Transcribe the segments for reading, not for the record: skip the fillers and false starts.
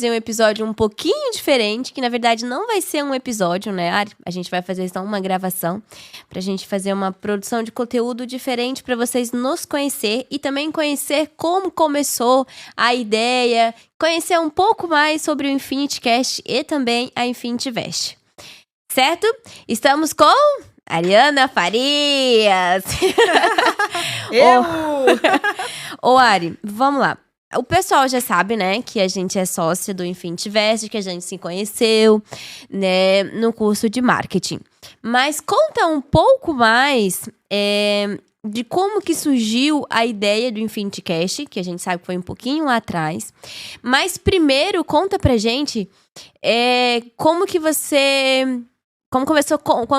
fazer um episódio um pouquinho diferente, que na verdade não vai ser um episódio, né, Ari? A gente vai fazer só uma gravação pra gente fazer uma produção de conteúdo diferente pra vocês nos conhecer e também conhecer como começou a ideia, conhecer um pouco mais sobre o Infinity Cast e também a Infinity Vest. Certo? Estamos com Ariana Farias. Ô, Ari, vamos lá. O pessoal já sabe, né, que a gente é sócia do Infinity Vest, que a gente se conheceu, né, no curso de marketing. Mas conta um pouco mais de como que surgiu a ideia do Infinity Cast, que a gente sabe que foi um pouquinho lá atrás. Mas primeiro, conta pra gente como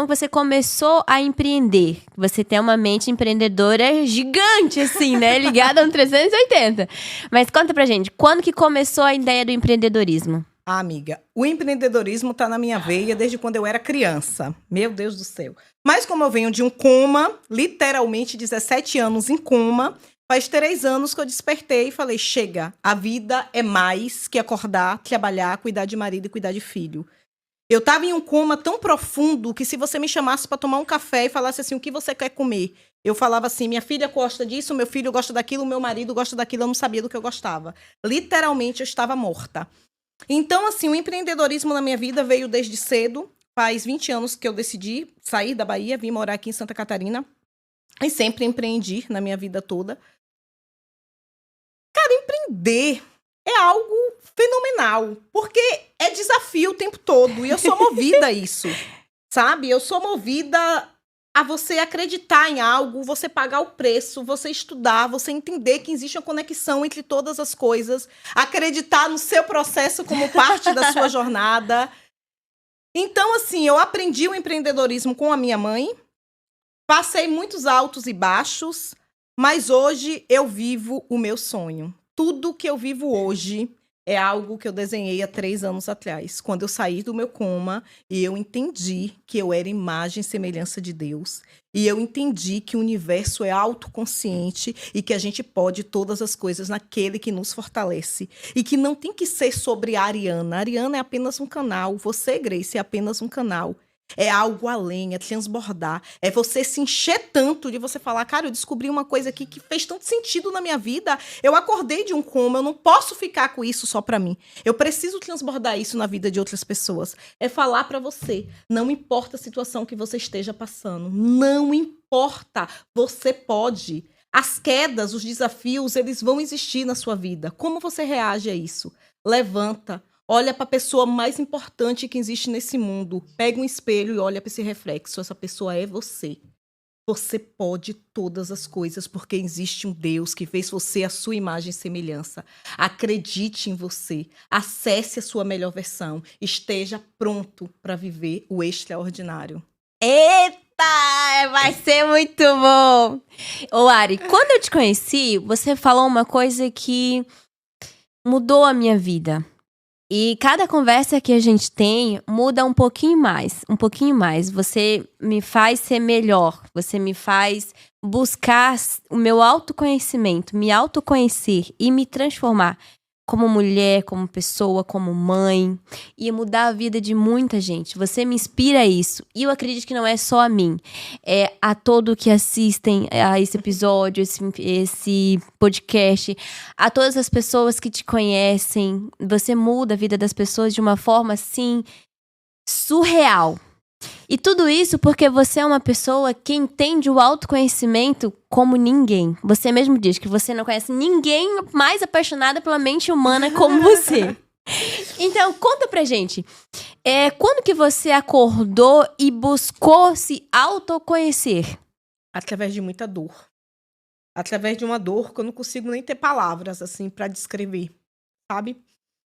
você começou a empreender? Você tem uma mente empreendedora gigante, assim, né? Ligada a um 380. Mas conta pra gente, quando que começou a ideia do empreendedorismo? Ah, amiga, o empreendedorismo tá na minha veia desde quando eu era criança. Meu Deus do céu. Mas como eu venho de um coma, literalmente 17 anos em coma, faz 3 anos que eu despertei e falei, chega, a vida é mais que acordar, trabalhar, cuidar de marido e cuidar de filho. Eu estava em um coma tão profundo que se você me chamasse para tomar um café e falasse assim, o que você quer comer? Eu falava assim, minha filha gosta disso, meu filho gosta daquilo, meu marido gosta daquilo, eu não sabia do que eu gostava. Literalmente, eu estava morta. Então, assim, o empreendedorismo na minha vida veio desde cedo. Faz 20 anos que eu decidi sair da Bahia, vim morar aqui em Santa Catarina. E sempre empreendi na minha vida toda. Cara, empreender é algo fenomenal, porque é desafio o tempo todo, e eu sou movida a isso, sabe? Eu sou movida a você acreditar em algo, você pagar o preço, você estudar, você entender que existe uma conexão entre todas as coisas, acreditar no seu processo como parte da sua jornada. Então, assim, eu aprendi o empreendedorismo com a minha mãe, passei muitos altos e baixos, mas hoje eu vivo o meu sonho. Tudo que eu vivo hoje é algo que eu desenhei há 3 anos atrás, quando eu saí do meu coma e eu entendi que eu era imagem e semelhança de Deus. E eu entendi que o universo é autoconsciente e que a gente pode todas as coisas naquele que nos fortalece. E que não tem que ser sobre a Ariana. A Ariana é apenas um canal. Você, Grace, é apenas um canal. É algo além, é transbordar. É você se encher tanto de você falar, cara, eu descobri uma coisa aqui que fez tanto sentido na minha vida. Eu acordei de um coma, eu não posso ficar com isso só pra mim. Eu preciso transbordar isso na vida de outras pessoas. É falar pra você, não importa a situação que você esteja passando. Não importa, você pode. As quedas, os desafios, eles vão existir na sua vida. Como você reage a isso? Levanta. Olha para a pessoa mais importante que existe nesse mundo. Pega um espelho e olha para esse reflexo. Essa pessoa é você. Você pode todas as coisas porque existe um Deus que fez você a sua imagem e semelhança. Acredite em você. Acesse a sua melhor versão. Esteja pronto para viver o extraordinário. Eita! Vai ser muito bom! Ô, Ari, quando eu te conheci, você falou uma coisa que mudou a minha vida. E cada conversa que a gente tem muda um pouquinho mais, um pouquinho mais. Você me faz ser melhor, você me faz buscar o meu autoconhecimento, me autoconhecer e me transformar como mulher, como pessoa, como mãe, e mudar a vida de muita gente. Você me inspira a isso. E eu acredito que não é só a mim, é a todos que assistem a esse episódio, esse podcast, a todas as pessoas que te conhecem. Você muda a vida das pessoas de uma forma, assim, surreal. E tudo isso porque você é uma pessoa que entende o autoconhecimento como ninguém. Você mesmo diz que você não conhece ninguém mais apaixonada pela mente humana como você. Então, conta pra gente. Quando que você acordou e buscou se autoconhecer? Através de muita dor. Através de uma dor que eu não consigo nem ter palavras, assim, pra descrever, sabe?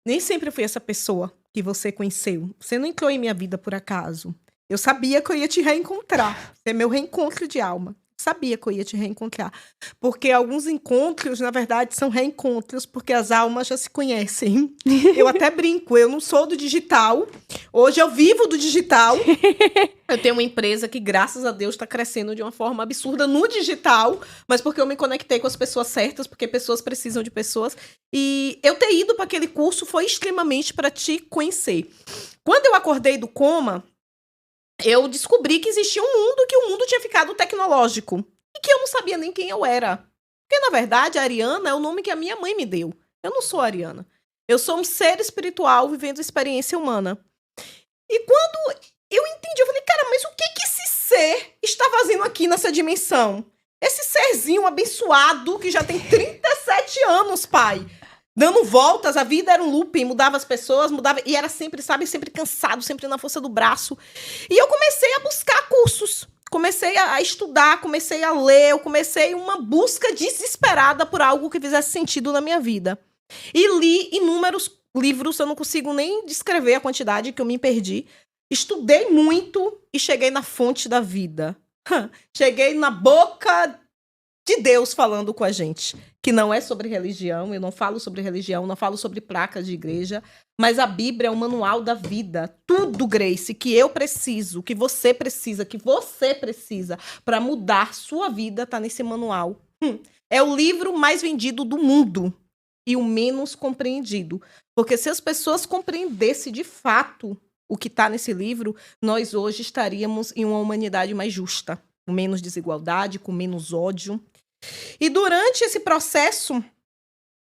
Nem sempre eu fui essa pessoa que você conheceu. Você não entrou em minha vida por acaso. Eu sabia que eu ia te reencontrar. Você é meu reencontro de alma. Sabia que eu ia te reencontrar. Porque alguns encontros, na verdade, são reencontros, porque as almas já se conhecem. Eu até brinco, eu não sou do digital. Hoje eu vivo do digital. Eu tenho uma empresa que, graças a Deus, está crescendo de uma forma absurda no digital, mas porque eu me conectei com as pessoas certas, porque pessoas precisam de pessoas. E eu ter ido para aquele curso foi extremamente para te conhecer. Quando eu acordei do coma, eu descobri que existia um mundo, que o mundo tinha ficado tecnológico. E que eu não sabia nem quem eu era. Porque, na verdade, a Ariana é o nome que a minha mãe me deu. Eu não sou a Ariana. Eu sou um ser espiritual vivendo experiência humana. E quando eu entendi, eu falei, cara, mas o que esse ser está fazendo aqui nessa dimensão? Esse serzinho abençoado que já tem 37 anos, pai. Dando voltas, a vida era um looping, mudava as pessoas, mudava, e era sempre, sabe, sempre cansado, sempre na força do braço. E eu comecei a buscar cursos, comecei a estudar, comecei a ler, eu comecei uma busca desesperada por algo que fizesse sentido na minha vida. E li inúmeros livros, eu não consigo nem descrever a quantidade que eu me perdi. Estudei muito e cheguei na fonte da vida. Cheguei na boca de Deus falando com a gente, que não é sobre religião, eu não falo sobre religião, não falo sobre placas de igreja, mas a Bíblia é o manual da vida. Tudo, Grace, que eu preciso, que você precisa para mudar sua vida, tá nesse manual. É o livro mais vendido do mundo e o menos compreendido. Porque se as pessoas compreendessem de fato o que está nesse livro, nós hoje estaríamos em uma humanidade mais justa, com menos desigualdade, com menos ódio. E durante esse processo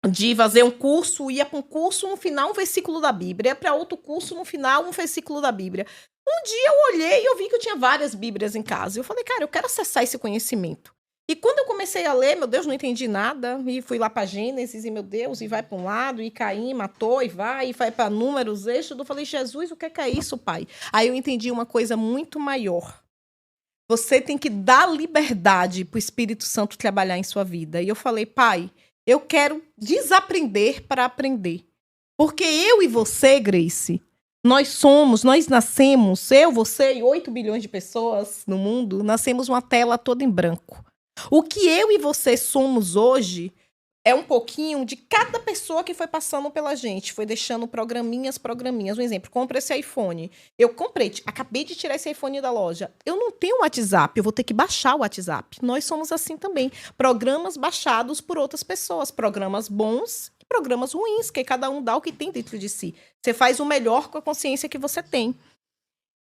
de fazer um curso, ia para um curso, no final um versículo da Bíblia, ia para outro curso, no final um versículo da Bíblia. Um dia eu olhei e eu vi que eu tinha várias Bíblias em casa. Eu falei, cara, eu quero acessar esse conhecimento. E quando eu comecei a ler, meu Deus, não entendi nada. E fui lá para Gênesis, e meu Deus, e vai para um lado, e Caim matou, e vai para Números, Êxodo. Eu falei, Jesus, o que é isso, pai? Aí eu entendi uma coisa muito maior. Você tem que dar liberdade para o Espírito Santo trabalhar em sua vida. E eu falei, pai, eu quero desaprender para aprender. Porque eu e você, Grace, nós nascemos, eu, você e 8 bilhões de pessoas no mundo, nascemos uma tela toda em branco. O que eu e você somos hoje é um pouquinho de cada pessoa que foi passando pela gente, foi deixando programinhas. Um exemplo, compra esse iPhone. Eu comprei, acabei de tirar esse iPhone da loja. Eu não tenho WhatsApp, eu vou ter que baixar o WhatsApp. Nós somos assim também. Programas baixados por outras pessoas, programas bons e programas ruins, que cada um dá o que tem dentro de si. Você faz o melhor com a consciência que você tem.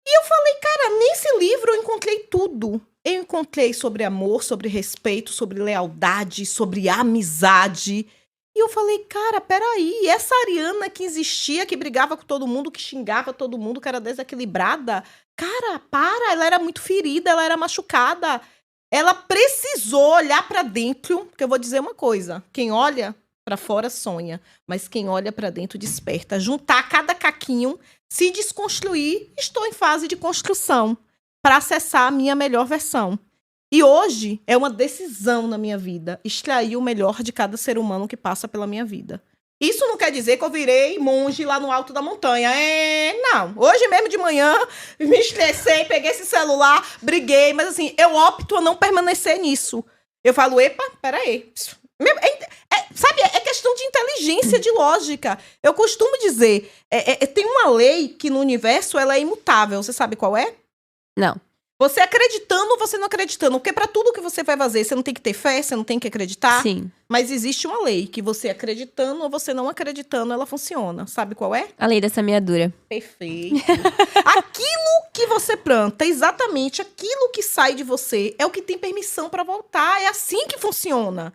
E eu falei, cara, nesse livro eu encontrei tudo. Eu encontrei sobre amor, sobre respeito, sobre lealdade, sobre amizade. E eu falei, cara, peraí, essa Ariana que existia, que brigava com todo mundo, que xingava todo mundo, que era desequilibrada, cara, ela era muito ferida, ela era machucada. Ela precisou olhar pra dentro, porque eu vou dizer uma coisa, quem olha pra fora sonha, mas quem olha pra dentro desperta. Juntar cada caquinho, se desconstruir, estou em fase de construção para acessar a minha melhor versão. E hoje é uma decisão na minha vida, extrair o melhor de cada ser humano que passa pela minha vida. Isso não quer dizer que eu virei monge lá no alto da montanha. Não. Hoje mesmo de manhã, me estressei, peguei esse celular, briguei, mas assim, eu opto a não permanecer nisso. Eu falo, epa, peraí. Sabe, é questão de inteligência, de lógica. Eu costumo dizer, tem uma lei que no universo ela é imutável. Você sabe qual é? Não. Você acreditando ou você não acreditando. Porque para tudo que você vai fazer, você não tem que ter fé, você não tem que acreditar. Sim. Mas existe uma lei que você acreditando ou você não acreditando, ela funciona. Sabe qual é? A lei da semeadura. Perfeito. Aquilo que você planta, exatamente aquilo que sai de você, é o que tem permissão para voltar. É assim que funciona.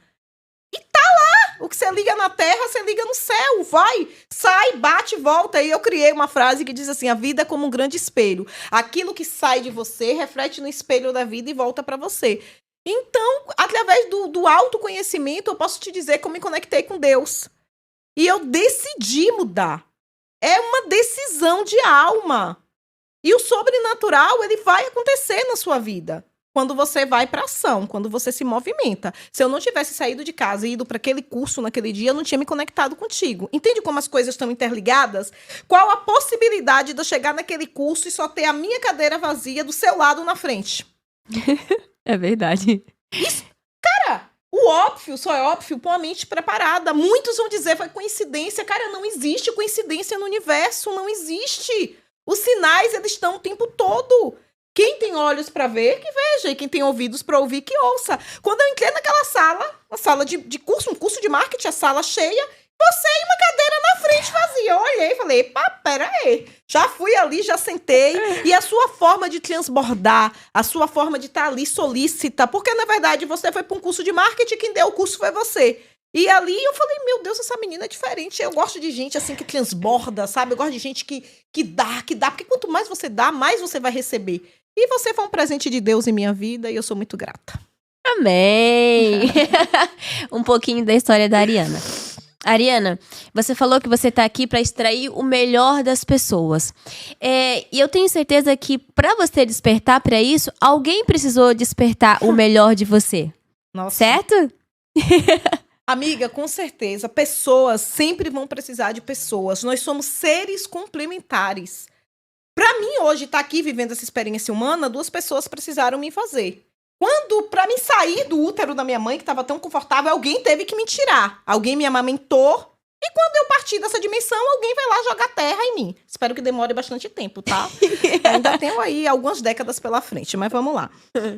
E tá lá. O que você liga na terra, você liga no céu. Vai, sai, bate, volta. E eu criei uma frase que diz assim, a vida é como um grande espelho. Aquilo que sai de você, reflete no espelho da vida e volta pra você. Então, através do autoconhecimento, eu posso te dizer que eu me conectei com Deus. E eu decidi mudar. É uma decisão de alma. E o sobrenatural, ele vai acontecer na sua vida. Quando você vai para ação, quando você se movimenta. Se eu não tivesse saído de casa e ido para aquele curso naquele dia, eu não tinha me conectado contigo. Entende como as coisas estão interligadas? Qual a possibilidade de eu chegar naquele curso e só ter a minha cadeira vazia do seu lado na frente? É verdade. Cara, o óbvio só é óbvio com a mente preparada. Muitos vão dizer, foi coincidência. Cara, não existe coincidência no universo, não existe. Os sinais, eles estão o tempo todo. Quem tem olhos para ver, que veja. E quem tem ouvidos para ouvir, que ouça. Quando eu entrei naquela sala, uma sala de curso, um curso de marketing, a sala cheia, você e uma cadeira na frente vazia. Eu olhei e falei, pá, pera aí. Já fui ali, já sentei. E a sua forma de transbordar, a sua forma de estar ali solícita, porque na verdade você foi para um curso de marketing, quem deu o curso foi você. E ali eu falei, meu Deus, essa menina é diferente. Eu gosto de gente assim que transborda, sabe? Eu gosto de gente que dá. Porque quanto mais você dá, mais você vai receber. E você foi um presente de Deus em minha vida e eu sou muito grata. Amém! Um pouquinho da história da Ariana. Ariana, você falou que você tá aqui para extrair o melhor das pessoas. E eu tenho certeza que para você despertar para isso, alguém precisou despertar o melhor de você. Nossa. Certo? Amiga, com certeza. Pessoas sempre vão precisar de pessoas. Nós somos seres complementares. Para mim, hoje, estar aqui vivendo essa experiência humana, 2 pessoas precisaram me fazer. Quando, para mim sair do útero da minha mãe, que estava tão confortável, alguém teve que me tirar. Alguém me amamentou. E quando eu partir dessa dimensão, alguém vai lá jogar terra em mim. Espero que demore bastante tempo, tá? Ainda tenho aí algumas décadas pela frente, mas vamos lá.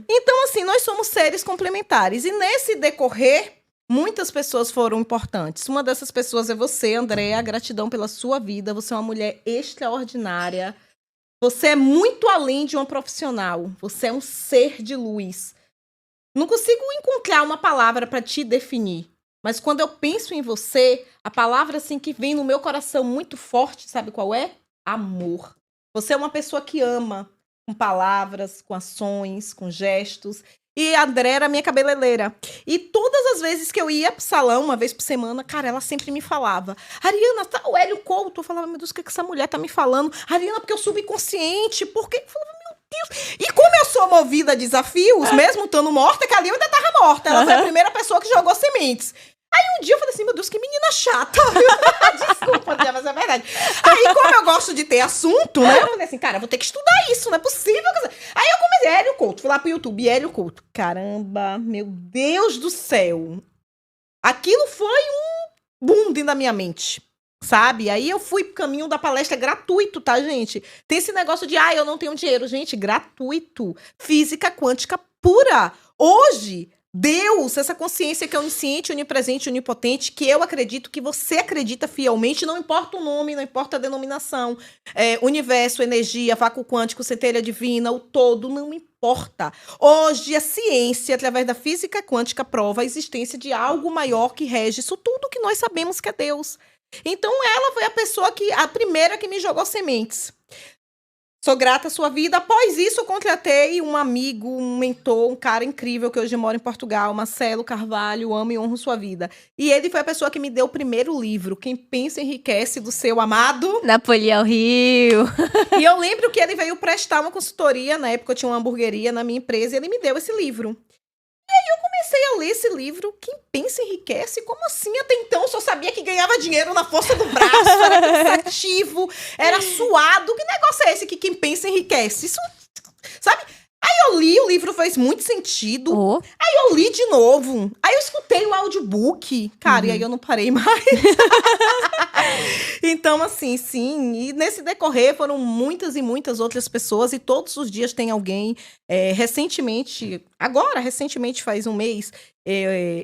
Então, assim, nós somos seres complementares. E nesse decorrer, muitas pessoas foram importantes. Uma dessas pessoas é você, Andréa. Gratidão pela sua vida. Você é uma mulher extraordinária. Você é muito além de uma profissional. Você é um ser de luz. Não consigo encontrar uma palavra para te definir. Mas quando eu penso em você, a palavra assim que vem no meu coração muito forte, sabe qual é? Amor. Você é uma pessoa que ama, com palavras, com ações, com gestos. E a André era minha cabeleireira. E todas as vezes que eu ia pro salão, uma vez por semana, cara, ela sempre me falava: Ariana, tá o Hélio Couto. Eu falava, meu Deus, o que essa mulher tá me falando? Ariana, porque eu subconsciente. Por quê? Eu falava, meu Deus. E como eu sou movida a desafios, mesmo estando morta, que ali eu ainda tava morta. Ela foi a primeira pessoa que jogou sementes. Aí um dia eu falei assim, meu Deus, que menina chata. Desculpa, tia, mas é verdade. Aí, como eu gosto de ter assunto, né? Eu falei assim, cara, eu vou ter que estudar isso, não é possível. Aí eu comecei, Hélio Couto, fui lá pro YouTube, Hélio Couto. Caramba, meu Deus do céu. Aquilo foi um boom dentro da minha mente, sabe? Aí eu fui pro caminho da palestra gratuito, tá, gente? Tem esse negócio de, eu não tenho dinheiro. Gente, gratuito. Física quântica pura. Hoje, Deus, essa consciência que é onisciente, onipresente, onipotente, que eu acredito, que você acredita fielmente, não importa o nome, não importa a denominação, universo, energia, vácuo quântico, centelha divina, o todo, não importa. Hoje, a ciência, através da física quântica, prova a existência de algo maior que rege isso tudo que nós sabemos que é Deus. Então, ela foi a primeira que me jogou sementes. Sou grata à sua vida. Após isso, eu contratei um amigo, um mentor, um cara incrível que hoje mora em Portugal, Marcelo Carvalho, amo e honro sua vida. E ele foi a pessoa que me deu o primeiro livro, Quem Pensa Enriquece, do seu amado Napoleão Hill. E eu lembro que ele veio prestar uma consultoria, na época eu tinha uma hamburgueria na minha empresa, e ele me deu esse livro. E aí eu comecei a ler esse livro, Quem Pensa Enriquece? Como assim? Até então eu só sabia que ganhava dinheiro na força do braço, era cansativo, era suado. Que negócio é esse que quem pensa enriquece? Isso, sabe? Aí eu li, o livro fez muito sentido. Aí eu li de novo. Aí eu escutei o audiobook. Cara, e aí eu não parei mais. Então, assim, sim. E nesse decorrer foram muitas e muitas outras pessoas. E todos os dias tem alguém. Recentemente faz um mês,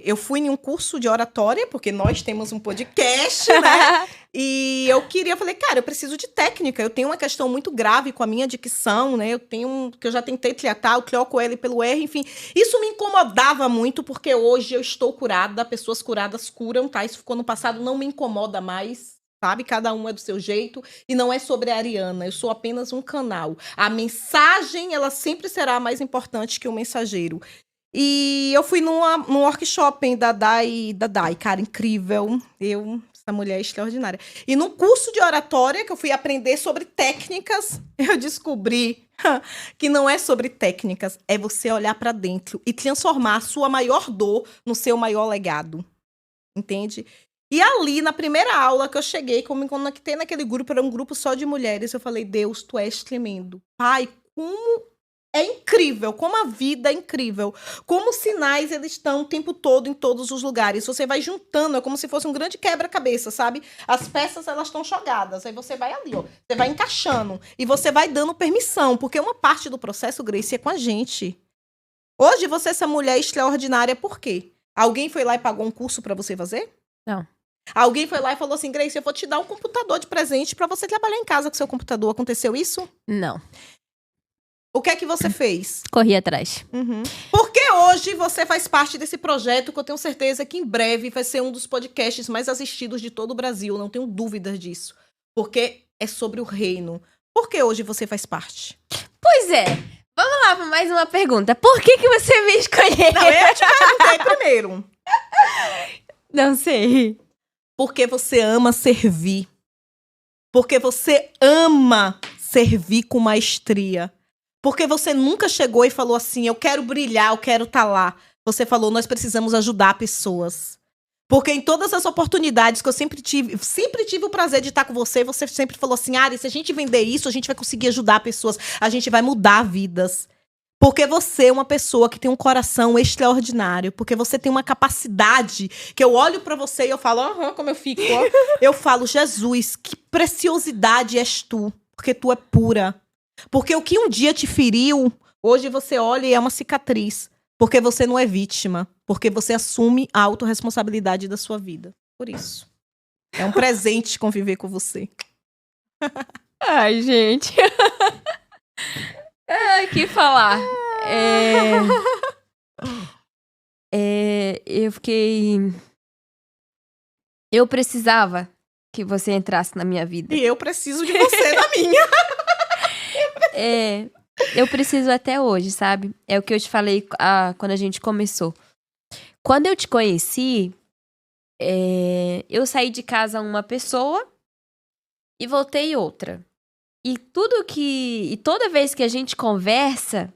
eu fui em um curso de oratória, porque nós temos um podcast, né? E eu falei, cara, eu preciso de técnica. Eu tenho uma questão muito grave com a minha dicção, né? Que eu já tentei triatar, eu troco o L pelo R, enfim. Isso me incomodava muito, porque hoje eu estou curada, pessoas curadas curam, tá? Isso ficou no passado, não me incomoda mais. Sabe? Cada um é do seu jeito. E não é sobre a Ariana. Eu sou apenas um canal. A mensagem, ela sempre será mais importante que o mensageiro. E eu fui num workshop da Dai, cara, incrível. Essa mulher é extraordinária. E no curso de oratória, que eu fui aprender sobre técnicas, eu descobri que não é sobre técnicas, é você olhar para dentro e transformar a sua maior dor no seu maior legado. Entende? E ali, na primeira aula que eu cheguei, como me conectei naquele grupo, era um grupo só de mulheres, eu falei, Deus, tu és tremendo. Pai, como É incrível, como a vida é incrível. Como os sinais, eles estão o tempo todo em todos os lugares. Você vai juntando, é como se fosse um grande quebra-cabeça, sabe? As peças, elas estão jogadas. Aí você vai ali, ó. Você vai encaixando. E você vai dando permissão. Porque uma parte do processo, Grace, é com a gente. Hoje, você é essa mulher extraordinária, por quê? Alguém foi lá e pagou um curso pra você fazer? Não. Alguém foi lá e falou assim, Grace, eu vou te dar um computador de presente pra você trabalhar em casa com seu computador. Aconteceu isso? Não. O que é que você fez? Corri atrás. Porque hoje você faz parte desse projeto que eu tenho certeza que em breve vai ser um dos podcasts mais assistidos de todo o Brasil. Não tenho dúvidas disso. Porque é sobre o reino. Por que hoje você faz parte? Pois é. Vamos lá para mais uma pergunta. Por que você me escolheu? Não, eu te perguntei primeiro. Não sei. Porque você ama servir. Porque você ama servir com maestria. Porque você nunca chegou e falou assim, eu quero brilhar, eu quero estar lá. Você falou, nós precisamos ajudar pessoas. Porque em todas as oportunidades que eu sempre tive o prazer de estar com você, você sempre falou assim, Ari, se a gente vender isso, a gente vai conseguir ajudar pessoas, a gente vai mudar vidas. Porque você é uma pessoa que tem um coração extraordinário. Porque você tem uma capacidade que eu olho pra você e eu falo, como eu fico, ó. Eu falo, Jesus, que preciosidade és tu. Porque tu é pura. Porque o que um dia te feriu, hoje você olha e é uma cicatriz. Porque você não é vítima. Porque você assume a autorresponsabilidade da sua vida. Por isso. É um presente conviver com você. Ai, gente. Ai, que falar. Eu fiquei... Eu precisava que você entrasse na minha vida. E eu preciso de você na minha. Eu preciso até hoje, sabe? É o que eu te falei quando a gente começou. Quando eu te conheci, eu saí de casa uma pessoa e voltei outra. E toda vez que a gente conversa,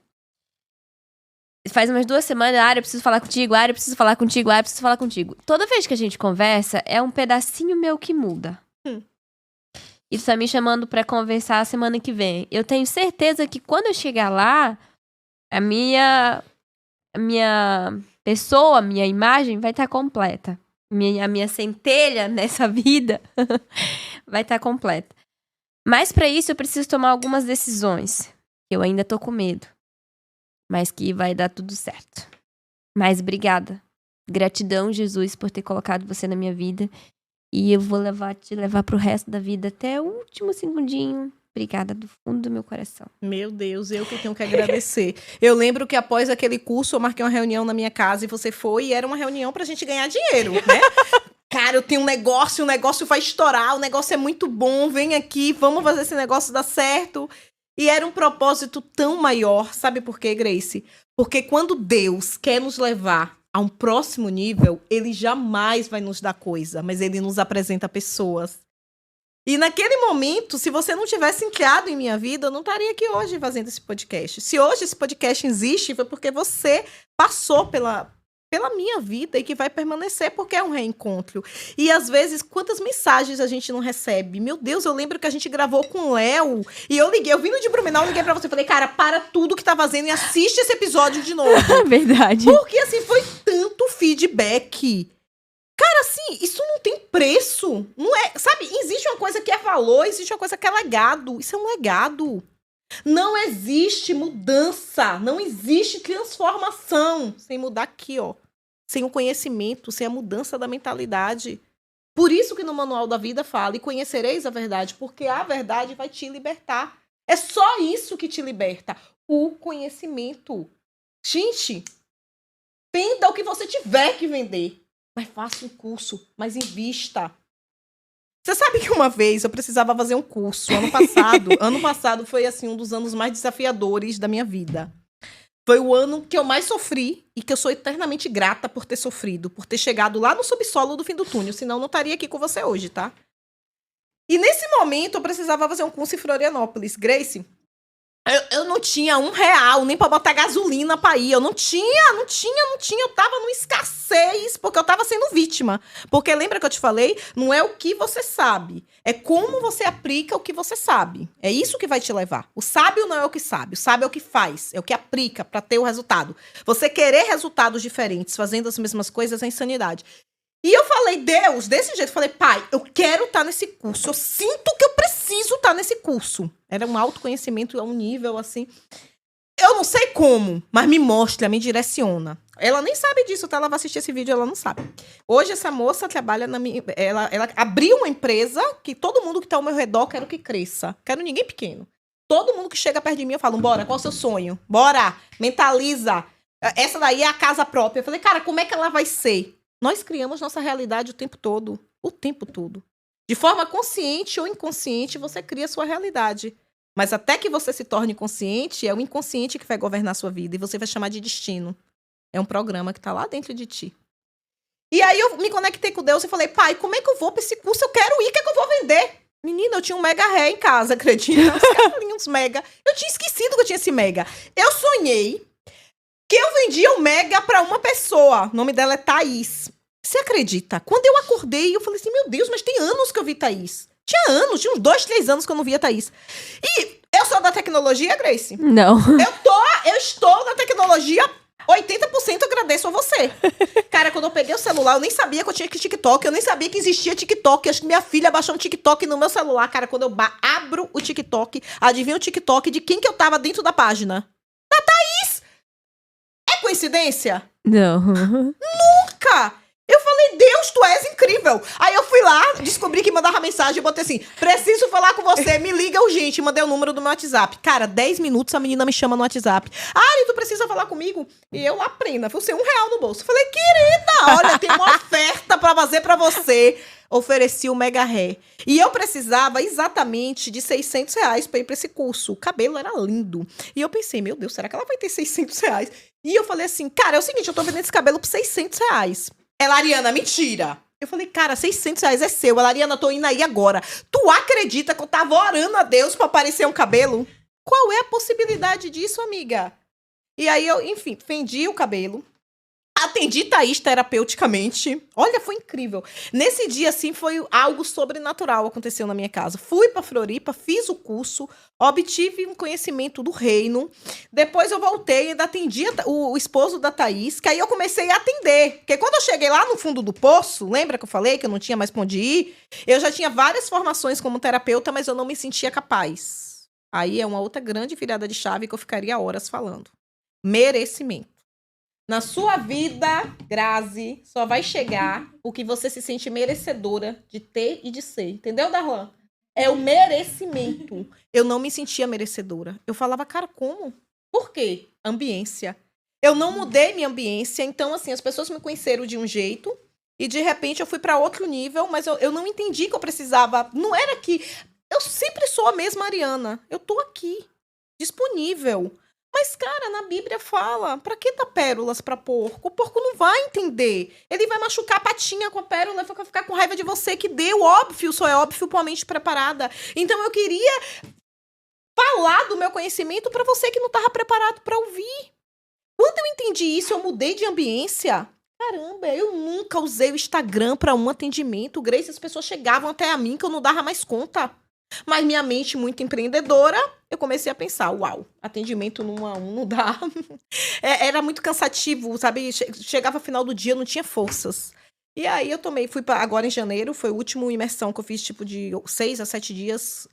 faz umas 2 semanas, Ari, eu preciso falar contigo, Ari, eu preciso falar contigo, Ari, eu preciso falar contigo. Toda vez que a gente conversa, é um pedacinho meu que muda. E tu tá me chamando pra conversar a semana que vem. Eu tenho certeza que quando eu chegar lá, a minha pessoa, a minha imagem vai estar completa. A minha centelha nessa vida vai estar completa. Mas pra isso eu preciso tomar algumas decisões. Eu ainda tô com medo. Mas que vai dar tudo certo. Mas obrigada. Gratidão, Jesus, por ter colocado você na minha vida. E eu vou te levar pro resto da vida até o último segundinho. Obrigada do fundo do meu coração. Meu Deus, eu que tenho que agradecer. Eu lembro que após aquele curso, eu marquei uma reunião na minha casa e você foi. E era uma reunião pra gente ganhar dinheiro, né? Cara, eu tenho um negócio, o negócio vai estourar, o negócio é muito bom, vem aqui, vamos fazer esse negócio dar certo. E era um propósito tão maior, sabe por quê, Grace? Porque quando Deus quer nos levar a um próximo nível, ele jamais vai nos dar coisa, mas ele nos apresenta pessoas. E naquele momento, se você não tivesse entrado em minha vida, eu não estaria aqui hoje fazendo esse podcast. Se hoje esse podcast existe, foi porque você passou pela minha vida e que vai permanecer porque é um reencontro. E às vezes, quantas mensagens a gente não recebe? Meu Deus, eu lembro que a gente gravou com o Léo e eu vindo de Blumenau, liguei pra você e falei, cara, para tudo que tá fazendo e assiste esse episódio de novo. Verdade. Porque assim, foi tanto feedback. Cara, assim, isso não tem preço. Não é, sabe, existe uma coisa que é valor, existe uma coisa que é legado. Isso é um legado. Não existe mudança, não existe transformação sem mudar aqui, ó. Sem o conhecimento, sem a mudança da mentalidade. Por isso que no Manual da Vida fala, e conhecereis a verdade, porque a verdade vai te libertar. É só isso que te liberta, o conhecimento. Gente, venda o que você tiver que vender. Mas faça um curso, mas invista. Você sabe que uma vez eu precisava fazer um curso, ano passado foi assim um dos anos mais desafiadores da minha vida. Foi o ano que eu mais sofri e que eu sou eternamente grata por ter sofrido, por ter chegado lá no subsolo do fim do túnel, senão eu não estaria aqui com você hoje, tá? E nesse momento eu precisava fazer um curso em Florianópolis. Grace, Eu não tinha R$1 nem pra botar gasolina pra ir. Eu não tinha. Eu tava numa escassez, porque eu tava sendo vítima. Porque lembra que eu te falei? Não é o que você sabe. É como você aplica o que você sabe. É isso que vai te levar. O sábio não é o que sabe. O sábio é o que faz. É o que aplica pra ter o resultado. Você querer resultados diferentes, fazendo as mesmas coisas, é insanidade. E eu falei, Deus, desse jeito, falei, pai, eu quero estar nesse curso. Eu sinto que eu preciso estar nesse curso. Era um autoconhecimento a um nível assim. Eu não sei como, mas me mostra, me direciona. Ela nem sabe disso, tá? Ela vai assistir esse vídeo, ela não sabe. Hoje essa moça trabalha na minha... Ela abriu uma empresa que todo mundo que tá ao meu redor quero que cresça. Quero ninguém pequeno. Todo mundo que chega perto de mim, eu falo, bora, qual é o seu sonho? Bora, mentaliza. Essa daí é a casa própria. Eu falei, cara, como é que ela vai ser? Nós criamos nossa realidade o tempo todo. O tempo todo. De forma consciente ou inconsciente, você cria a sua realidade. Mas até que você se torne consciente, é o inconsciente que vai governar a sua vida. E você vai chamar de destino. É um programa que tá lá dentro de ti. E aí eu me conectei com Deus e falei, pai, como é que eu vou pra esse curso? Eu quero ir, o que é que eu vou vender? Menina, eu tinha um mega ré em casa, acredita? Uns mega. Eu tinha esquecido que eu tinha esse mega. Eu sonhei que eu vendia o mega pra uma pessoa. O nome dela é Thaís. Você acredita? Quando eu acordei, eu falei assim, meu Deus, mas tem anos que eu vi Thaís. Tinha anos, tinha uns 2, 3 anos que eu não via Thaís. E eu sou da tecnologia, Grace? Não. Eu estou na tecnologia, 80% agradeço a você. Cara, quando eu peguei o celular, eu nem sabia que eu tinha TikTok, eu nem sabia que existia TikTok. Acho que minha filha baixou um TikTok no meu celular. Cara, quando eu abro o TikTok, adivinha o TikTok de quem que eu tava dentro da página? Da Thaís! É coincidência? Não. Nunca! Eu falei, Deus, tu és incrível. Aí eu fui lá, descobri que mandava mensagem, eu botei assim, preciso falar com você, me liga urgente. Mandei o número do meu WhatsApp. Cara, 10 minutos a menina me chama no WhatsApp. Ari, tu precisa falar comigo? E eu lá prenda, foi R$1 no bolso. Falei, querida, olha, tem uma oferta pra fazer pra você. Ofereci o mega ré. E eu precisava exatamente de R$600 pra ir pra esse curso. O cabelo era lindo. E eu pensei, meu Deus, será que ela vai ter R$600? E eu falei assim, cara, é o seguinte, eu tô vendendo esse cabelo por R$600. Ela, Ariana, mentira. Eu falei, cara, R$600 é seu. Ela, Ariana, tô indo aí agora. Tu acredita que eu tava orando a Deus pra aparecer um cabelo? Qual é a possibilidade disso, amiga? E aí eu, enfim, vendi o cabelo. Atendi Thaís terapeuticamente. Olha, foi incrível. Nesse dia, assim, foi algo sobrenatural aconteceu na minha casa. Fui pra Floripa, fiz o curso, obtive um conhecimento do reino. Depois eu voltei e ainda atendi o esposo da Thaís, que aí eu comecei a atender. Porque quando eu cheguei lá no fundo do poço, lembra que eu falei que eu não tinha mais pra onde ir? Eu já tinha várias formações como terapeuta, mas eu não me sentia capaz. Aí é uma outra grande virada de chave que eu ficaria horas falando. Merecimento. Na sua vida, Grazi, só vai chegar o que você se sente merecedora de ter e de ser. Entendeu, Darlan? É o merecimento. Eu não me sentia merecedora. Eu falava, cara, como? Por quê? Ambiência. Eu não mudei minha ambiência. Então, assim, as pessoas me conheceram de um jeito e, de repente, eu fui para outro nível, mas eu não entendi que eu precisava. Não era que... Eu sempre sou a mesma Ariana. Eu tô aqui, disponível. Mas, cara, na Bíblia fala, pra que dar pérolas pra porco? O porco não vai entender. Ele vai machucar a patinha com a pérola e vai ficar com raiva de você que deu. Óbvio, só é óbvio com a mente preparada. Então, eu queria falar do meu conhecimento pra você que não tava preparado pra ouvir. Quando eu entendi isso, eu mudei de ambiência. Caramba, eu nunca usei o Instagram pra um atendimento. Grace, as pessoas chegavam até a mim que eu não dava mais conta. Mas minha mente muito empreendedora, eu comecei a pensar, uau, atendimento no 1 a 1 não dá. Era muito cansativo, sabe? Chegava final do dia, eu não tinha forças. E aí eu fui para agora em janeiro, foi o último imersão que eu fiz, tipo de 6 a 7 dias,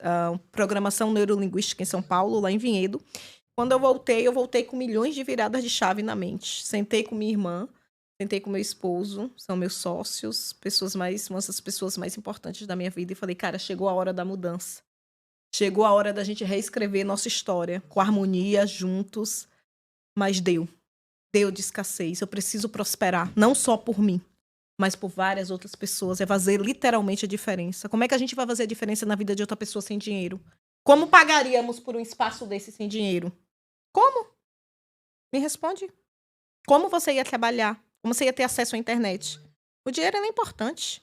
programação neurolinguística em São Paulo, lá em Vinhedo. Quando eu voltei com milhões de viradas de chave na mente. Sentei com minha irmã, sentei com meu esposo, são meus sócios, uma das pessoas mais importantes da minha vida, e falei, cara, chegou a hora da mudança. Chegou a hora da gente reescrever nossa história, com harmonia, juntos, mas deu de escassez. Eu preciso prosperar, não só por mim, mas por várias outras pessoas. É fazer literalmente a diferença. Como é que a gente vai fazer a diferença na vida de outra pessoa sem dinheiro? Como pagaríamos por um espaço desse sem dinheiro? Como? Me responde. Como você ia trabalhar? Como você ia ter acesso à internet? O dinheiro é importante.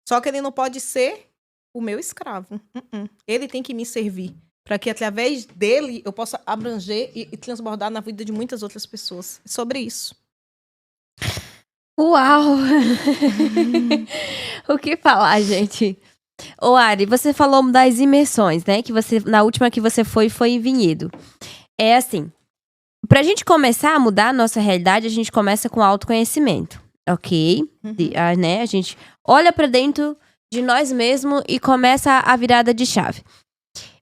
Só que ele não pode ser o meu escravo. Ele tem que me servir. para que através dele eu possa abranger e transbordar na vida de muitas outras pessoas. É sobre isso. Uau! O que falar, gente? Ô, Ari, você falou das imersões, né? Que você, na última que você foi em Vinhedo. É assim, pra gente começar a mudar a nossa realidade, a gente começa com autoconhecimento, ok? Né? A gente olha pra dentro de nós mesmos e começa a virada de chave.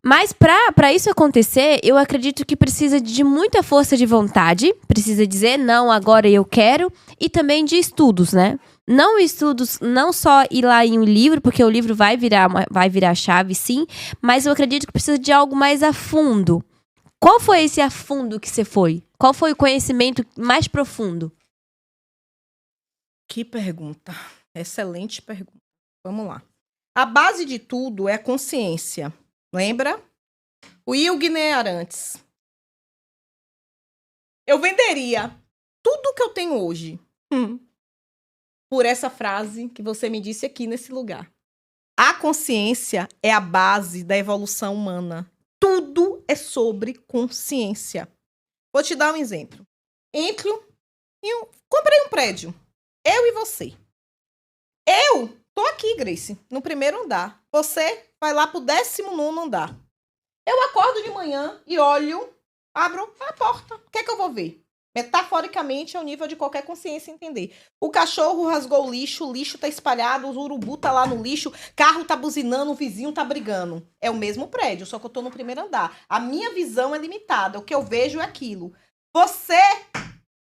Mas pra isso acontecer, eu acredito que precisa de muita força de vontade, precisa dizer, não, agora eu quero, e também de estudos, né? Não estudos, não só ir lá em um livro, porque o livro vai virar chave, sim, mas eu acredito que precisa de algo mais a fundo. Qual foi esse a fundo que você foi? Qual foi o conhecimento mais profundo? Que pergunta. Excelente pergunta. Vamos lá. A base de tudo é a consciência. Lembra? O Ilgner Arantes. Eu venderia tudo que eu tenho hoje por essa frase que você me disse aqui nesse lugar. A consciência é a base da evolução humana. Tudo é sobre consciência. Vou te dar um exemplo. Comprei um prédio. Eu e você. Eu tô aqui, Grace, no primeiro andar. Você vai lá pro 19º andar. Eu acordo de manhã e olho, abro a porta. O que é que eu vou ver? Metaforicamente, ao nível de qualquer consciência entender. O cachorro rasgou o lixo tá espalhado, o urubu tá lá no lixo, carro tá buzinando, o vizinho tá brigando. É o mesmo prédio, só que eu tô no primeiro andar. A minha visão é limitada, o que eu vejo é aquilo. Você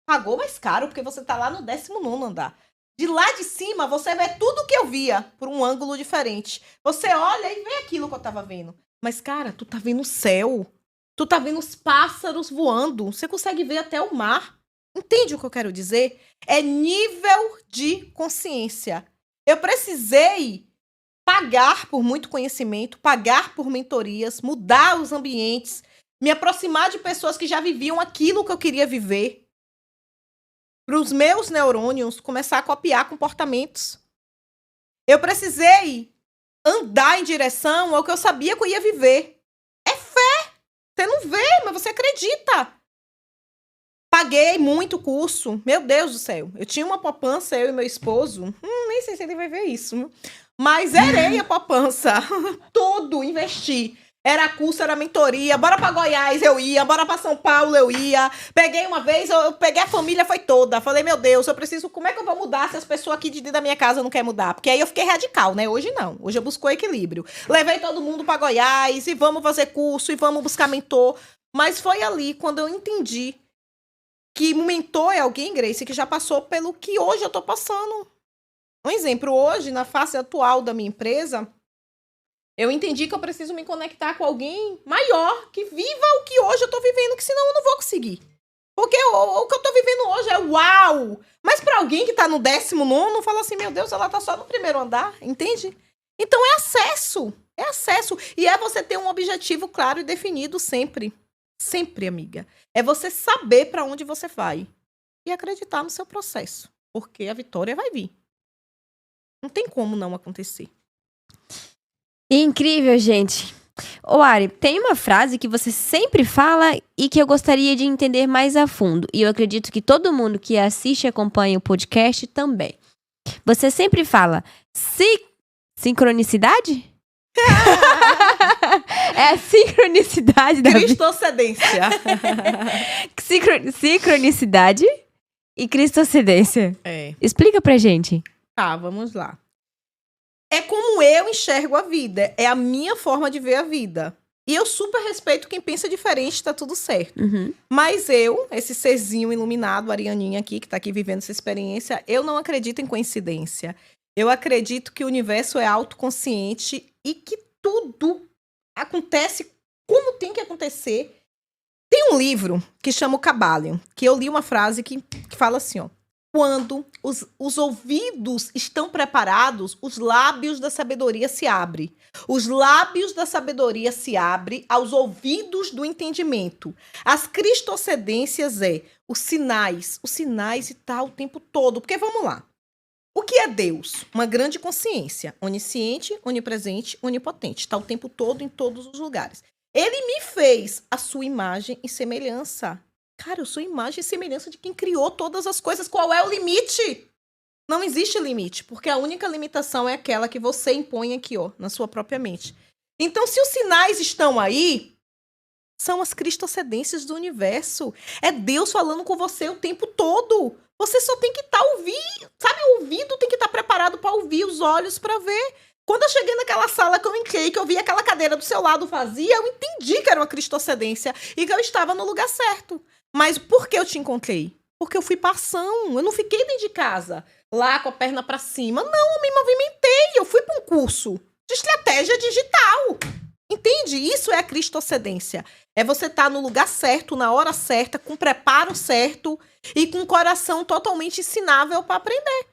pagou mais caro porque você tá lá no 19º andar. De lá de cima, você vê tudo o que eu via por um ângulo diferente. Você olha e vê aquilo que eu tava vendo. Mas, cara, tu tá vendo o céu. Tu tá vendo os pássaros voando. Você consegue ver até o mar. Entende o que eu quero dizer? É nível de consciência. Eu precisei pagar por muito conhecimento, pagar por mentorias, mudar os ambientes, me aproximar de pessoas que já viviam aquilo que eu queria viver. Para os meus neurônios começar a copiar comportamentos. Eu precisei andar em direção ao que eu sabia que eu ia viver. É fé. Você não vê, mas você acredita. Paguei muito curso. Meu Deus do céu. Eu tinha uma poupança, eu e meu esposo. Nem sei se ele vai ver isso. Mas zerei a poupança. Tudo, investi. Era curso, era mentoria. Bora pra Goiás, eu ia. Bora pra São Paulo, eu ia. Peguei uma vez, eu peguei a família, foi toda. Falei, meu Deus, eu preciso... Como é que eu vou mudar se as pessoas aqui de dentro da minha casa não querem mudar? Porque aí eu fiquei radical, né? Hoje não. Hoje eu busco equilíbrio. Levei todo mundo pra Goiás e vamos fazer curso e vamos buscar mentor. Mas foi ali quando eu entendi que um mentor é alguém, Grace, que já passou pelo que hoje eu tô passando. Um exemplo, hoje, na fase atual da minha empresa... Eu entendi que eu preciso me conectar com alguém maior, que viva o que hoje eu tô vivendo, que senão eu não vou conseguir. Porque o que eu tô vivendo hoje é uau! Mas pra alguém que tá no 19º, fala assim, meu Deus, ela tá só no primeiro andar, entende? Então é acesso. E é você ter um objetivo claro e definido sempre. Sempre, amiga. É você saber pra onde você vai. E acreditar no seu processo. Porque a vitória vai vir. Não tem como não acontecer. Incrível, gente. Ô, Ari, tem uma frase que você sempre fala e que eu gostaria de entender mais a fundo. E eu acredito que todo mundo que assiste e acompanha o podcast também. Você sempre fala, sincronicidade? É a sincronicidade da vida. Cristocedência. Sincronicidade e cristocedência. É. Explica pra gente. Tá, vamos lá. É como eu enxergo a vida. É a minha forma de ver a vida. E eu super respeito quem pensa diferente, tá tudo certo. Uhum. Mas eu, esse serzinho iluminado, Arianinha aqui, que tá aqui vivendo essa experiência, eu não acredito em coincidência. Eu acredito que o universo é autoconsciente e que tudo acontece como tem que acontecer. Tem um livro que chama o Kybalion, que eu li uma frase que fala assim, ó. Quando os ouvidos estão preparados, os lábios da sabedoria se abrem. Os lábios da sabedoria se abrem aos ouvidos do entendimento. As cristocedências os sinais e tal o tempo todo. Porque vamos lá. O que é Deus? Uma grande consciência, onisciente, onipresente, onipotente. Está o tempo todo em todos os lugares. Ele me fez a sua imagem e semelhança. Cara, eu sou imagem e semelhança de quem criou todas as coisas. Qual é o limite? Não existe limite, porque a única limitação é aquela que você impõe aqui, ó, na sua própria mente. Então, se os sinais estão aí, são as cristocedências do universo. É Deus falando com você o tempo todo. Você só tem que estar ouvindo, sabe? O ouvido tem que estar preparado para ouvir, os olhos para ver. Quando eu cheguei naquela sala que eu entrei, que eu vi aquela cadeira do seu lado vazia, eu entendi que era uma cristocedência e que eu estava no lugar certo. Mas por que eu te encontrei? Porque eu fui pra ação, eu não fiquei dentro de casa, lá com a perna pra cima. Não, eu me movimentei, eu fui para um curso de estratégia digital. Entende? Isso é a cristocedência. É você estar no lugar certo, na hora certa, com preparo certo e com o coração totalmente ensinável para aprender.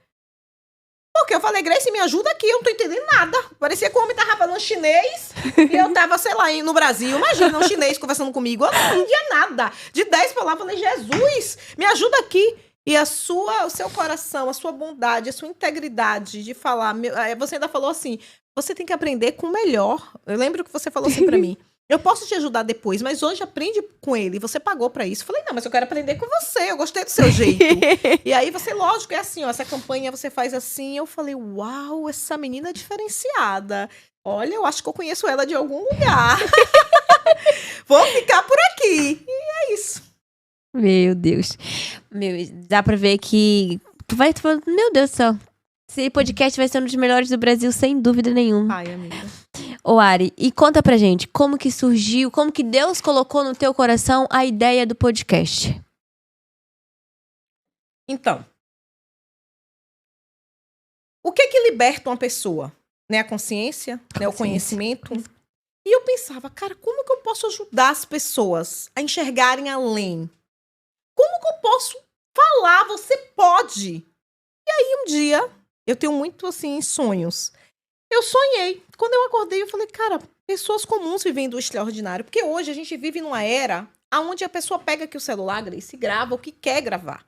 Porque eu falei, Grace, me ajuda aqui, eu não tô entendendo nada. Parecia que o homem tava falando chinês e eu tava, sei lá, no Brasil. Imagina um chinês conversando comigo. Eu não entendia nada. De 10 palavras, eu falei, Jesus, me ajuda aqui. E o seu coração, a sua bondade, a sua integridade de falar. Você ainda falou assim, você tem que aprender com o melhor. Eu lembro que você falou assim pra mim. Eu posso te ajudar depois, mas hoje aprende com ele. Você pagou pra isso. Eu falei, não, mas eu quero aprender com você. Eu gostei do seu jeito. E aí você, lógico, é assim, ó. Essa campanha você faz assim. Eu falei, uau, essa menina é diferenciada. Olha, eu acho que eu conheço ela de algum lugar. Vou ficar por aqui. E é isso. Meu Deus. Dá pra ver que tu vai falar, meu Deus do céu. Esse podcast vai ser um dos melhores do Brasil, sem dúvida nenhuma. Ai, amiga. Ô, Ari, e conta pra gente, como que surgiu, como que Deus colocou no teu coração a ideia do podcast? Então, o que liberta uma pessoa? Né, a consciência, né, o conhecimento. E eu pensava, cara, como que eu posso ajudar as pessoas a enxergarem além? Como que eu posso falar? Você pode. E aí, um dia, eu tenho muito, assim, sonhos. Eu sonhei. Quando eu acordei, eu falei, cara, pessoas comuns vivendo o extraordinário. Porque hoje a gente vive numa era onde a pessoa pega aqui o celular, Grace, e grava o que quer gravar.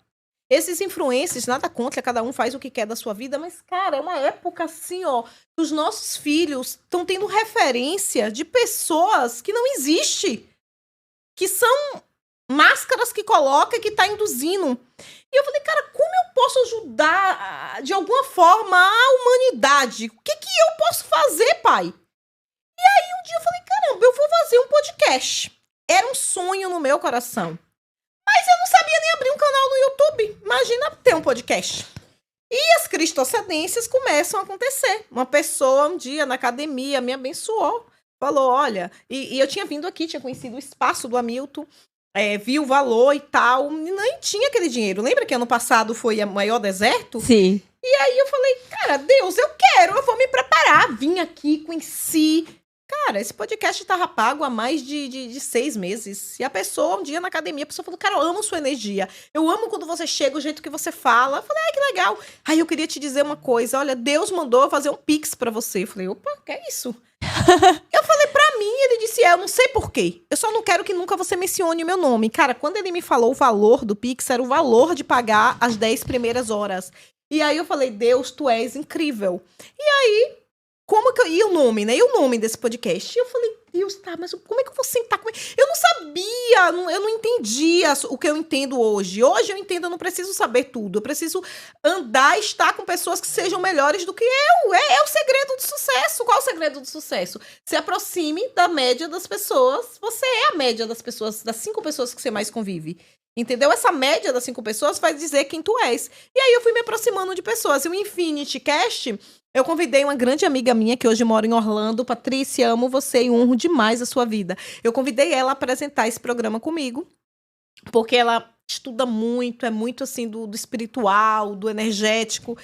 Esses influencers, nada contra, cada um faz o que quer da sua vida, mas, cara, é uma época assim, ó, que os nossos filhos estão tendo referência de pessoas que não existem, que são máscaras que coloca e que tá induzindo. E eu falei, cara, como eu posso ajudar, de alguma forma, a humanidade? O que eu posso fazer, pai? E aí um dia eu falei, caramba, eu vou fazer um podcast. Era um sonho no meu coração. Mas eu não sabia nem abrir um canal no YouTube. Imagina ter um podcast. E as cristocedências começam a acontecer. Uma pessoa um dia na academia me abençoou. Falou, olha... E eu tinha vindo aqui, tinha conhecido o espaço do Hamilton. Viu o valor e tal. Nem tinha aquele dinheiro. Lembra que ano passado foi o maior deserto? Sim. E aí eu falei, cara, Deus, eu vou me preparar. Vim aqui, conheci... Cara, esse podcast tava pago há mais de 6 meses. E a pessoa, um dia na academia, a pessoa falou, cara, eu amo sua energia. Eu amo quando você chega, o jeito que você fala. Eu falei, que legal. Aí eu queria te dizer uma coisa. Olha, Deus mandou eu fazer um pix pra você. Eu falei, opa, que é isso? Eu falei, pra mim, ele disse, eu não sei por quê. Eu só não quero que nunca você mencione o meu nome. Cara, quando ele me falou o valor do pix, era o valor de pagar as 10 primeiras horas. E aí eu falei, Deus, tu és incrível. E aí... Como que e o nome, né? E o nome desse podcast? E eu falei, Deus, tá, mas como é que eu vou sentar com ele? Eu não sabia, eu não entendia o que eu entendo hoje. Hoje eu entendo, eu não preciso saber tudo. Eu preciso andar e estar com pessoas que sejam melhores do que eu. É o segredo do sucesso. Qual é o segredo do sucesso? Se aproxime da média das pessoas. Você é a média das pessoas, das 5 pessoas que você mais convive. Entendeu? Essa média das 5 pessoas vai dizer quem tu és. E aí eu fui me aproximando de pessoas. E o Infinity Cast... Eu convidei uma grande amiga minha, que hoje mora em Orlando. Patrícia, amo você e honro demais a sua vida. Eu convidei ela a apresentar esse programa comigo, porque ela estuda muito, é muito assim do espiritual, do energético.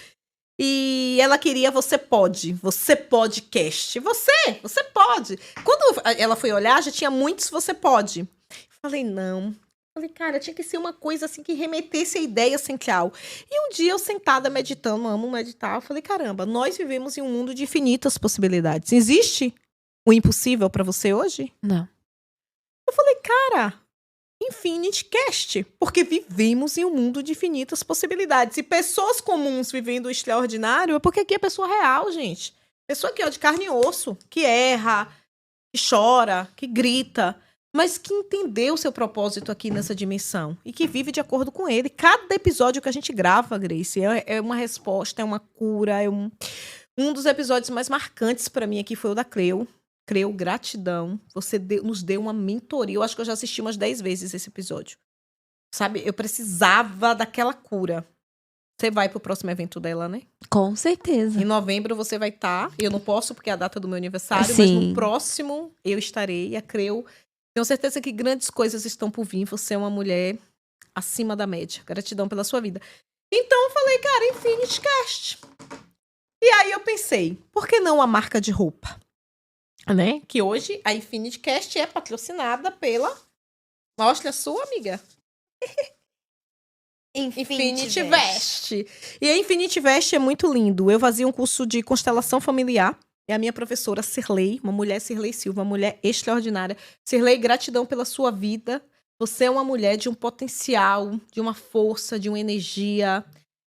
E ela queria Você Pode Cast. Você pode. Quando ela foi olhar, já tinha muitos Você Pode. Falei, não... Falei, cara, tinha que ser uma coisa assim que remetesse à ideia central. E um dia eu sentada meditando, amo meditar, eu falei, caramba, nós vivemos em um mundo de infinitas possibilidades. Existe o impossível pra você hoje? Não. Eu falei, cara, Infinity Cast, porque vivemos em um mundo de infinitas possibilidades. E pessoas comuns vivendo o extraordinário é porque aqui é pessoa real, gente. Pessoa aqui, ó, de carne e osso, que erra, que chora, que grita, mas que entendeu o seu propósito aqui nessa dimensão e que vive de acordo com ele. Cada episódio que a gente grava, Grace, é uma resposta, é uma cura, é um dos episódios mais marcantes para mim aqui foi o da Cleo. Cleo, gratidão. Você nos deu uma mentoria. Eu acho que eu já assisti umas 10 vezes esse episódio. Sabe, eu precisava daquela cura. Você vai pro próximo evento dela, né? Com certeza. Em novembro você vai estar. Eu não posso porque é a data do meu aniversário, Sim. mas no próximo eu estarei. A Creu, tenho certeza que grandes coisas estão por vir. Você é uma mulher acima da média. Gratidão pela sua vida. Então eu falei, cara, Infinity Cast. E aí eu pensei, por que não a marca de roupa? Né? Que hoje a Infinity Cast é patrocinada pela... Mostra a sua, amiga. Infinity Vest. E a Infinity Vest é muito lindo. Eu fazia um curso de constelação familiar. E a minha professora, Cirlei, uma mulher, Cirlei Silva, uma mulher extraordinária. Cirlei, gratidão pela sua vida. Você é uma mulher de um potencial, de uma força, de uma energia.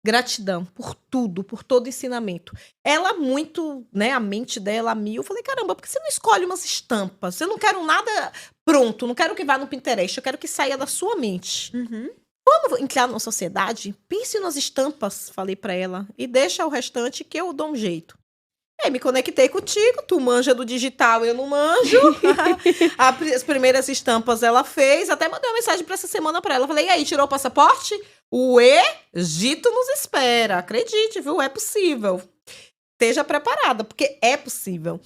Gratidão por tudo, por todo ensinamento. Ela muito, né, a mente dela a mil. Eu falei, caramba, por que você não escolhe umas estampas? Eu não quero nada pronto, não quero que vá no Pinterest, eu quero que saia da sua mente. Vamos entrar numa sociedade? Pense nas estampas, falei pra ela, e deixa o restante que eu dou um jeito. Aí me conectei contigo, tu manja do digital, eu não manjo. As primeiras estampas ela fez, até mandei uma mensagem pra essa semana pra ela. Falei, e aí, tirou o passaporte? O Egito nos espera, acredite, viu? É possível. Esteja preparada, porque é possível.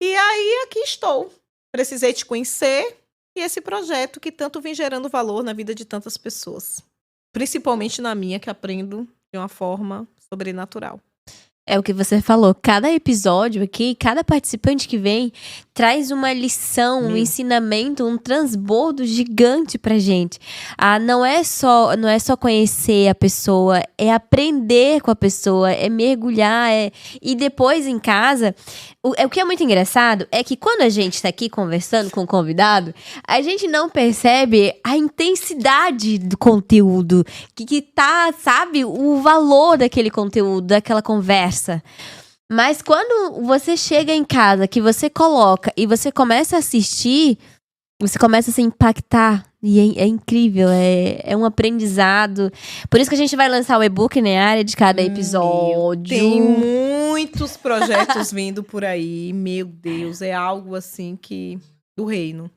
E aí, aqui estou. Precisei te conhecer. E esse projeto que tanto vem gerando valor na vida de tantas pessoas. Principalmente na minha, que aprendo de uma forma sobrenatural. É o que você falou. Cada episódio aqui, cada participante que vem, traz uma lição, um ensinamento, um transbordo gigante pra gente. Não é só conhecer a pessoa, é aprender com a pessoa, é mergulhar, e depois em casa... O que é muito engraçado é que quando a gente tá aqui conversando com o convidado, a gente não percebe a intensidade do conteúdo, que tá, sabe, o valor daquele conteúdo, daquela conversa. Mas quando você chega em casa, que você coloca e você começa a assistir, você começa a se impactar. E é incrível, é um aprendizado. Por isso que a gente vai lançar o e-book, né, a área de cada episódio. Tem muitos projetos vindo por aí. Meu Deus, é algo assim que... Do reino.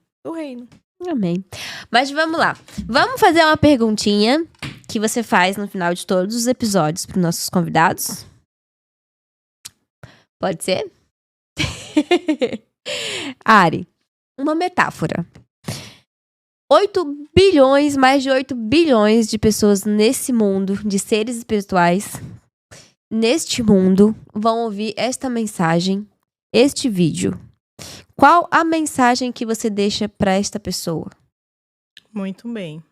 Amém. Mas vamos lá. Vamos fazer uma perguntinha que você faz no final de todos os episódios para os nossos convidados. Pode ser? Ari, uma metáfora. 8 bilhões, mais de 8 bilhões de pessoas nesse mundo, de seres espirituais, neste mundo, vão ouvir esta mensagem, este vídeo. Qual a mensagem que você deixa para esta pessoa? Muito bem.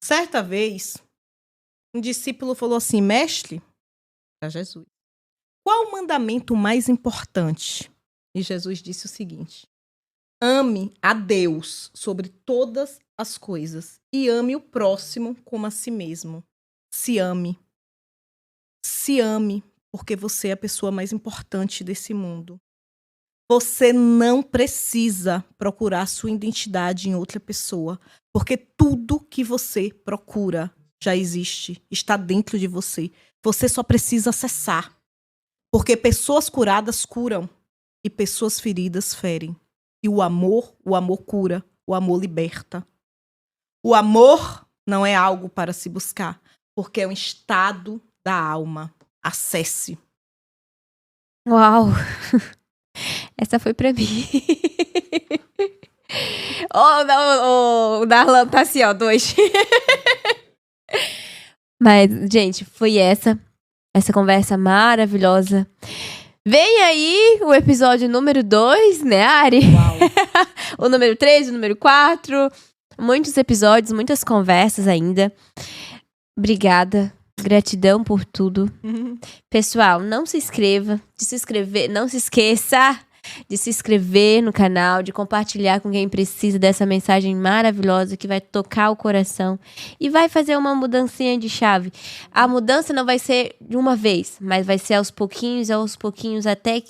Certa vez, um discípulo falou assim, mestre, para Jesus, qual o mandamento mais importante? E Jesus disse o seguinte, ame a Deus sobre todas as coisas e ame o próximo como a si mesmo. Se ame. Se ame, porque você é a pessoa mais importante desse mundo. Você não precisa procurar sua identidade em outra pessoa, porque tudo que você procura já existe, está dentro de você. Você só precisa acessar, porque pessoas curadas curam e pessoas feridas ferem. E o amor cura, o amor liberta. O amor não é algo para se buscar, porque é um estado da alma. Acesse. Uau! Essa foi pra mim. O Darlan tá assim, ó, 2. Mas, gente, foi essa conversa maravilhosa. Vem aí o episódio número 2, né, Ari? Uau. O número 3, o número 4. Muitos episódios, muitas conversas ainda. Obrigada. Gratidão por tudo. Pessoal, não se esqueça de se inscrever no canal, de compartilhar com quem precisa dessa mensagem maravilhosa que vai tocar o coração e vai fazer uma mudancinha de chave. A mudança não vai ser de uma vez, mas vai ser aos pouquinhos, até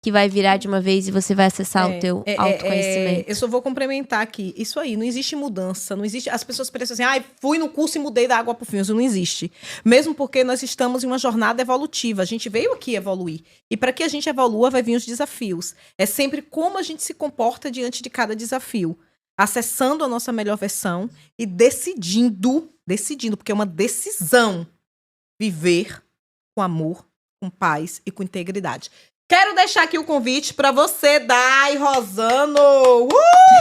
que vai virar de uma vez e você vai acessar o teu autoconhecimento. Eu só vou complementar aqui. Isso aí, não existe mudança. Não existe. As pessoas pensam assim, fui no curso e mudei da água pro vinho. Isso não existe. Mesmo porque nós estamos em uma jornada evolutiva. A gente veio aqui evoluir. E para que a gente evolua, vai vir os desafios. É sempre como a gente se comporta diante de cada desafio. Acessando a nossa melhor versão e decidindo, porque é uma decisão, viver com amor, com paz e com integridade. Quero deixar aqui o convite para você, Dai Rosano.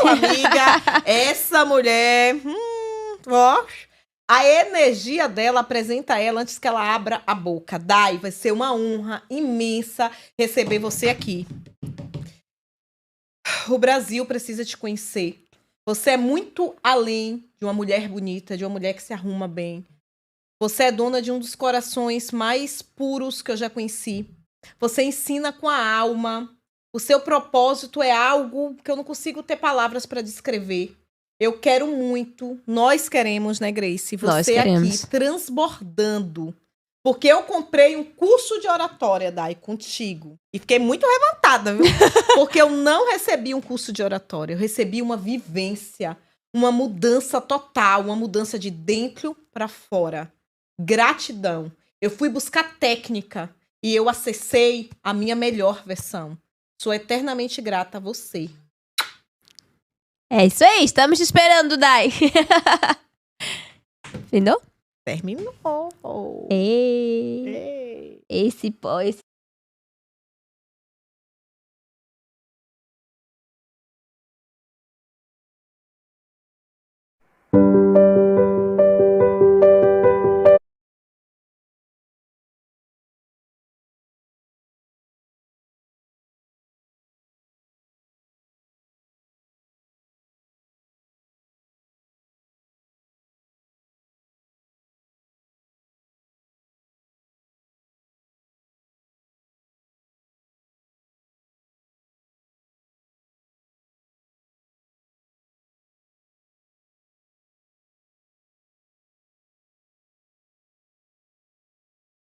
Amiga, essa mulher, ó, a energia dela apresenta ela antes que ela abra a boca. Dai, vai ser uma honra imensa receber você aqui. O Brasil precisa te conhecer. Você é muito além de uma mulher bonita, de uma mulher que se arruma bem. Você é dona de um dos corações mais puros que eu já conheci. Você ensina com a alma. O seu propósito é algo que eu não consigo ter palavras para descrever. Eu quero muito, nós queremos, né, Grace? Você aqui transbordando. Porque eu comprei um curso de oratória, Dai, contigo. E fiquei muito levantada, viu? Porque eu não recebi um curso de oratória. Eu recebi uma vivência, uma mudança total, uma mudança de dentro para fora. Gratidão. Eu fui buscar técnica. E eu acessei a minha melhor versão. Sou eternamente grata a você. É isso aí, estamos te esperando, Dai. Entendeu? Terminou. Ei. Esse pós.